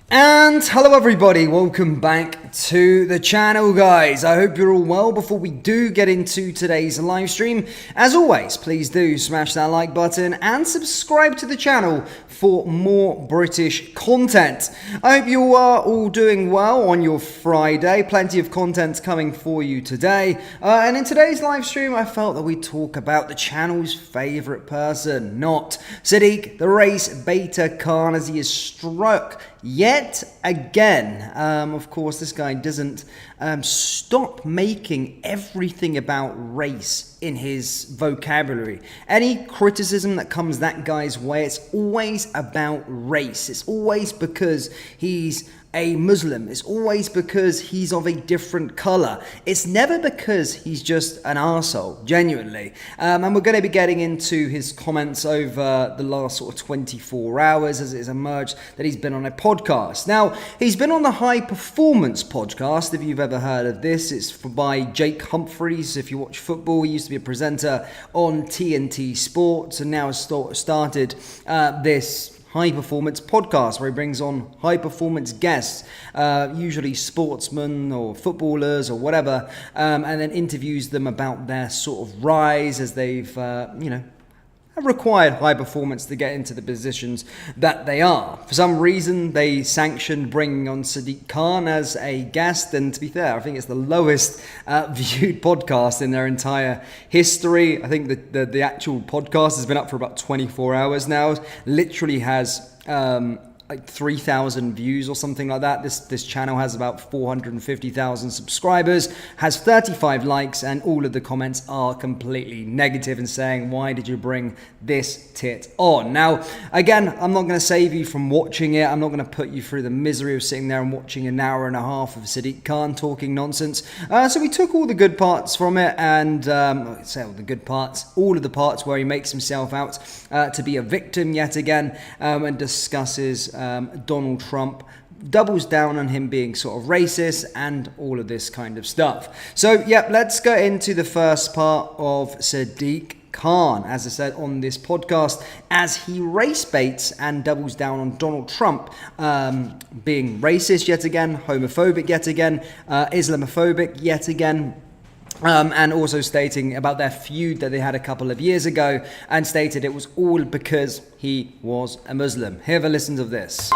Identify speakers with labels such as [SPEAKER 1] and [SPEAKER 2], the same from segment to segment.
[SPEAKER 1] And hello everybody, welcome back to the channel guys. I hope you're all well. Before we do get into today's live stream, as always, please do smash that like button and subscribe to the channel for more British content. I hope you are all doing well on your Friday. Plenty of content coming for you today. And in today's live stream, I felt that we'd talk about the channel's favourite person, not Sadiq, the race baiter Kahn, as he is struck yet again. Of course, this guy doesn't stop making everything about race in his vocabulary. Any criticism that comes that guy's way, it's always about race. It's always because he's a Muslim. It's always because he's of a different colour. It's never because he's just an arsehole, genuinely. And we're going to be getting into his comments over the last sort of 24 hours as it has emerged that he's been on a podcast. Now, he's been on the High Performance podcast, if you've ever heard of this. It's by Jake Humphries. If you watch football, he used to be a presenter on TNT Sports and now has started this High Performance podcast where he brings on high performance guests, usually sportsmen or footballers or whatever, and then interviews them about their sort of rise as they've, have required high performance to get into the positions that they are. For some reason, they sanctioned bringing on Sadiq Kahn as a guest, and to be fair, I think it's the lowest viewed podcast in their entire history. I think the actual podcast has been up for about 24 hours now. Literally has like 3,000 views or something like that. This channel has about 450,000 subscribers, has 35 likes, and all of the comments are completely negative and saying, why did you bring this tit on? Now, again, I'm not going to save you from watching it. I'm not going to put you through the misery of sitting there and watching an hour and a half of Sadiq Kahn talking nonsense. So we took all the good parts from it and say all the good parts, all of the parts where he makes himself out to be a victim yet again, and discusses Donald Trump, doubles down on him being sort of racist and all of this kind of stuff. So, yeah, let's go into the first part of Sadiq Kahn, as I said on this podcast, as he race baits and doubles down on Donald Trump being racist yet again, homophobic yet again, Islamophobic yet again. And also stating about their feud that they had a couple of years ago, and stated it was all because he was a Muslim. Have a listen to this.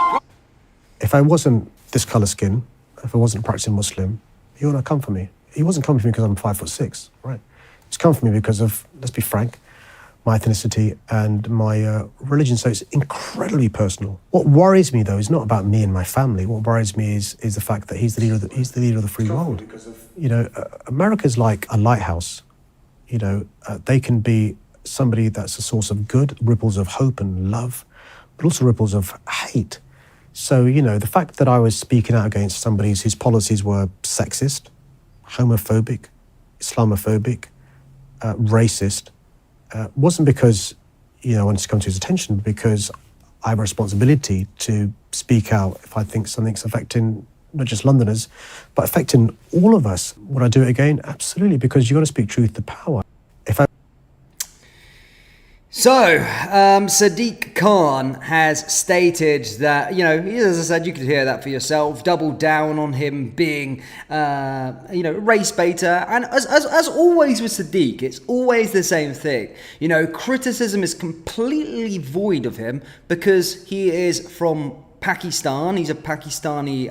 [SPEAKER 2] If I wasn't this colour skin, if I wasn't practicing Muslim, he would not come for me. He wasn't coming for me because I'm 5'6", right? He's come for me because of, let's be frank, my ethnicity and my religion. So it's incredibly personal. What worries me, though, is not about me and my family. What worries me is the fact that he's the leader of the free world. America's like a lighthouse. They can be somebody that's a source of good, ripples of hope and love, but also ripples of hate. So, the fact that I was speaking out against somebody whose policies were sexist, homophobic, Islamophobic, racist, wasn't because, I wanted to come to his attention, but because I have a responsibility to speak out if I think something's affecting not just Londoners, but affecting all of us. Would I do it again? Absolutely, because you've got to speak truth to power.
[SPEAKER 1] So, Sadiq Kahn has stated that, as I said, you could hear that for yourself, doubled down on him being, race baiter. And as always with Sadiq, it's always the same thing. Criticism is completely void of him because he is from Pakistan. He's a Pakistani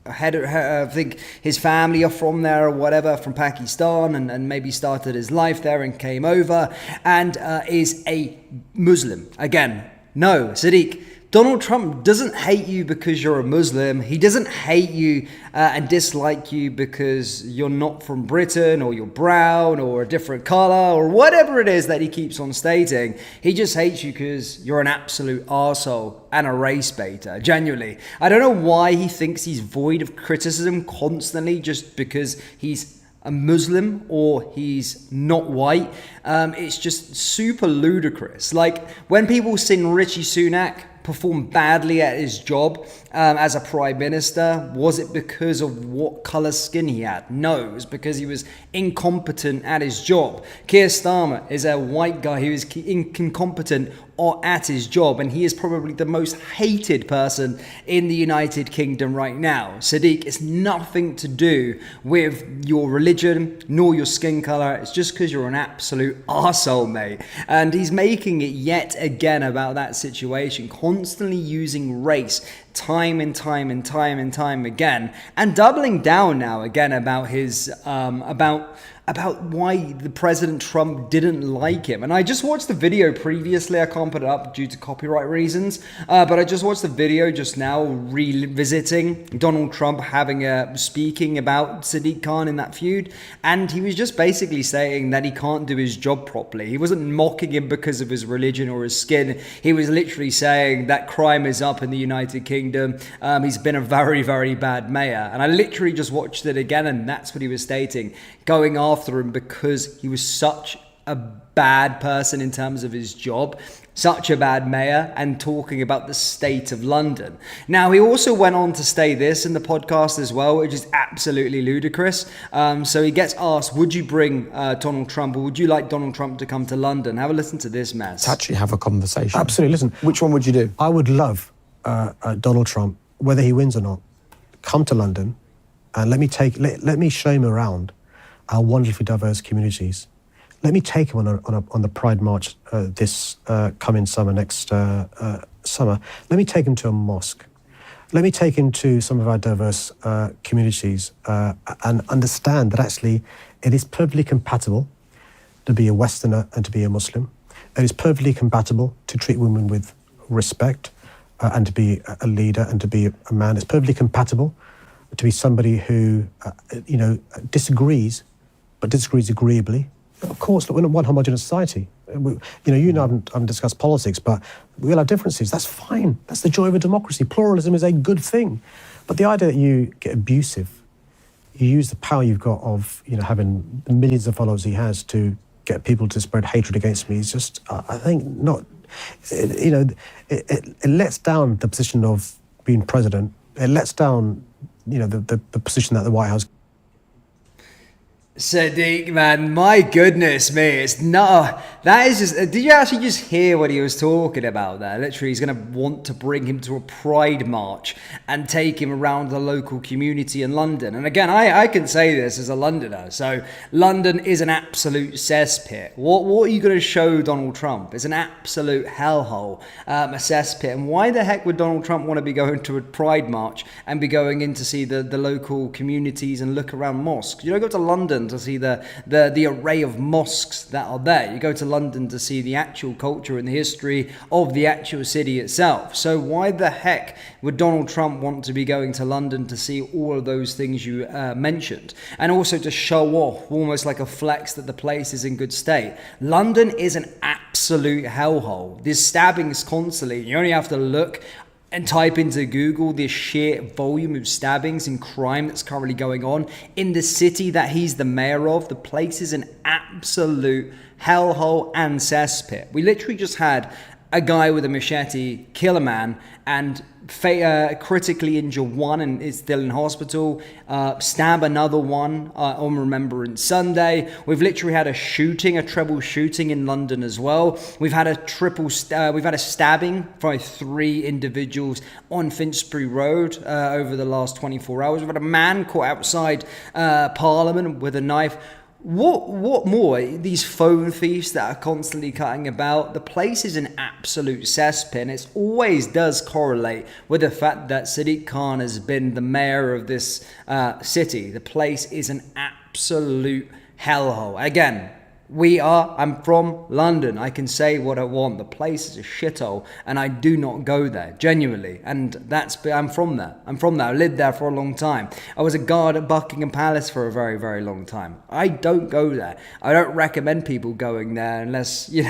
[SPEAKER 1] I think his family are from there or whatever, from Pakistan, and maybe started his life there and came over, and is a Muslim. Again, no, Sadiq, Donald Trump doesn't hate you because you're a Muslim. He doesn't hate you and dislike you because you're not from Britain or you're brown or a different color or whatever it is that he keeps on stating. He just hates you because you're an absolute arsehole and a race baiter, genuinely. I don't know why he thinks he's void of criticism constantly just because he's a Muslim or he's not white. It's just super ludicrous. Like when people sing Rishi Sunak performed badly at his job as a prime minister, was it because of what colour skin he had? No, it was because he was incompetent at his job. Keir Starmer is a white guy who is incompetent at his job, and he is probably the most hated person in the United Kingdom right now. Sadiq, it's nothing to do with your religion nor your skin color. It's just because you're an absolute arsehole, mate. And he's making it yet again about that situation, constantly using race time and time again, and doubling down now again about his about why the President Trump didn't like him. And I just watched the video previously. I can't put it up due to copyright reasons, but I just watched the video just now, revisiting Donald Trump speaking about Sadiq Kahn in that feud, and he was just basically saying that he can't do his job properly. He wasn't mocking him because of his religion or his skin. He was literally saying that crime is up in the United Kingdom. He's been a very, very bad mayor. And I literally just watched it again, and that's what he was stating, going after him because he was such a bad person in terms of his job, such a bad mayor, and talking about the state of London. Now, he also went on to say this in the podcast as well, which is absolutely ludicrous. So he gets asked, would you bring Donald Trump, or would you like Donald Trump to come to London? Have a listen to this mess.
[SPEAKER 3] To actually have a conversation.
[SPEAKER 2] Absolutely. Listen,
[SPEAKER 3] Which one would you do?
[SPEAKER 2] I would love Donald Trump, whether he wins or not, come to London and let me show him around our wonderfully diverse communities. Let me take him on the Pride March this coming summer, next summer. Let me take him to a mosque. Let me take him to some of our diverse communities and understand that actually it is perfectly compatible to be a Westerner and to be a Muslim. It is perfectly compatible to treat women with respect and to be a leader and to be a man. It's perfectly compatible to be somebody who, disagrees, but disagrees agreeably. Of course, look, we're not one homogenous society. I haven't discussed politics, but we all have differences. That's fine. That's the joy of a democracy. Pluralism is a good thing. But the idea that you get abusive, you use the power you've got of, having the millions of followers he has to get people to spread hatred against me is just, I think, not. It lets down the position of being president. It lets down, the position that the White House.
[SPEAKER 1] Sadiq, man, my goodness me, it's not, that is just, did you actually just hear what he was talking about there? Literally, he's going to want to bring him to a pride march and take him around the local community in London. And again, I can say this as a Londoner, so London is an absolute cesspit. What are you going to show Donald Trump? It's an absolute hellhole, a cesspit. And why the heck would Donald Trump want to be going to a pride march and be going in to see the local communities and look around mosques? You don't go to London to see the array of mosques that are there. You go to London to see the actual culture and the history of the actual city itself. So why the heck would Donald Trump want to be going to London to see all of those things you mentioned? And also to show off, almost like a flex, that the place is in good state. London is an absolute hellhole. There's stabbings constantly. You only have to look and type into Google the sheer volume of stabbings and crime that's currently going on in the city that he's the mayor of. The place is an absolute hellhole and cesspit. We literally just had a guy with a machete kill a man and critically injure one and is still in hospital, stab another one on Remembrance Sunday. We've literally had a treble shooting in London as well. We've had a stabbing by 3 individuals on Finsbury Road over the last 24 hours. We've had a man caught outside Parliament with a knife. What more? These phone thieves that are constantly cutting about. The place is an absolute cesspit. It always does correlate with the fact that Sadiq Khan has been the mayor of this city. The place is an absolute hellhole. Again, I'm from London. I can say what I want. The place is a shithole and I do not go there, genuinely. And I'm from there. I lived there for a long time. I was a guard at Buckingham Palace for a very, very long time. I don't go there. I don't recommend people going there unless, you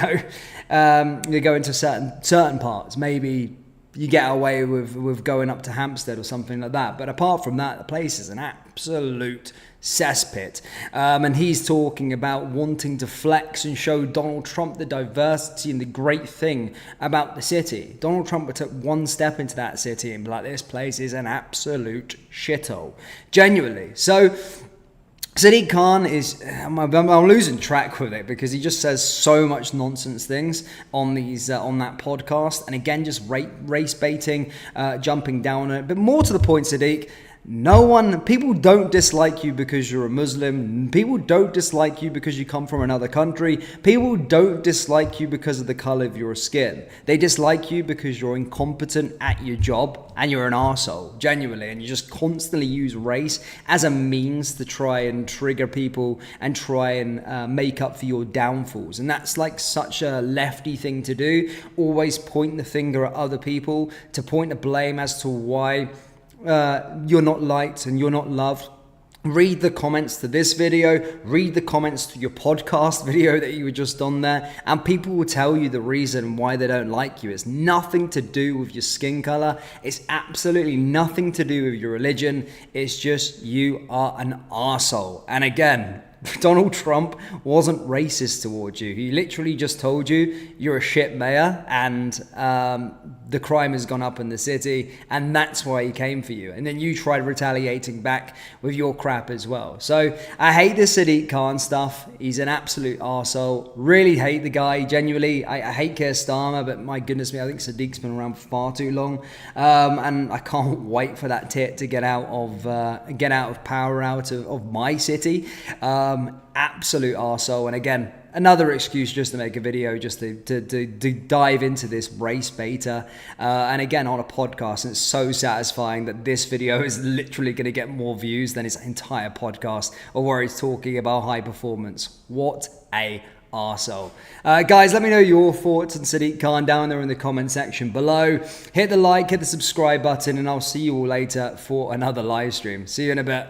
[SPEAKER 1] go into certain parts. Maybe you get away with going up to Hampstead or something like that. But apart from that, the place is an absolute cesspit. And he's talking about wanting to flex and show Donald Trump the diversity and the great thing about the city. Donald Trump took one step into that city and be like, this place is an absolute shithole. Genuinely. So Sadiq Kahn is, I'm losing track with it because he just says so much nonsense things on that podcast, and again, just race baiting, jumping down it. But more to the point, Sadiq, people don't dislike you because you're a Muslim. People don't dislike you because you come from another country. People don't dislike you because of the color of your skin. They dislike you because you're incompetent at your job and you're an arsehole, genuinely. And you just constantly use race as a means to try and trigger people and try and make up for your downfalls. And that's like such a lefty thing to do. Always point the finger at other people, to point the blame as to why you're not liked and you're not loved. Read the comments to this video, read the comments to your podcast video that you were just on there, and people will tell you the reason why they don't like you. It's nothing to do with your skin color. It's absolutely nothing to do with your religion. It's just you are an arsehole. And again, Donald Trump wasn't racist towards you. He literally just told you you're a shit mayor and the crime has gone up in the city, and that's why he came for you. And then you tried retaliating back with your crap as well. So I hate the Sadiq Khan stuff. He's an absolute arsehole. Really hate the guy, genuinely. I hate Keir Starmer, but my goodness me, I think Sadiq's been around for far too long. And I can't wait for that tit to get out of power, out of my city. Absolute arsehole. And again, another excuse just to make a video, just to dive into this race beta, and again on a podcast. And it's so satisfying that this video is literally going to get more views than his entire podcast, or where he's talking about high performance. What a arsehole. Guys, let me know your thoughts on Sadiq Khan down there in the comment section below. Hit the like, hit the subscribe button, and I'll see you all later for another live stream. See you in a bit.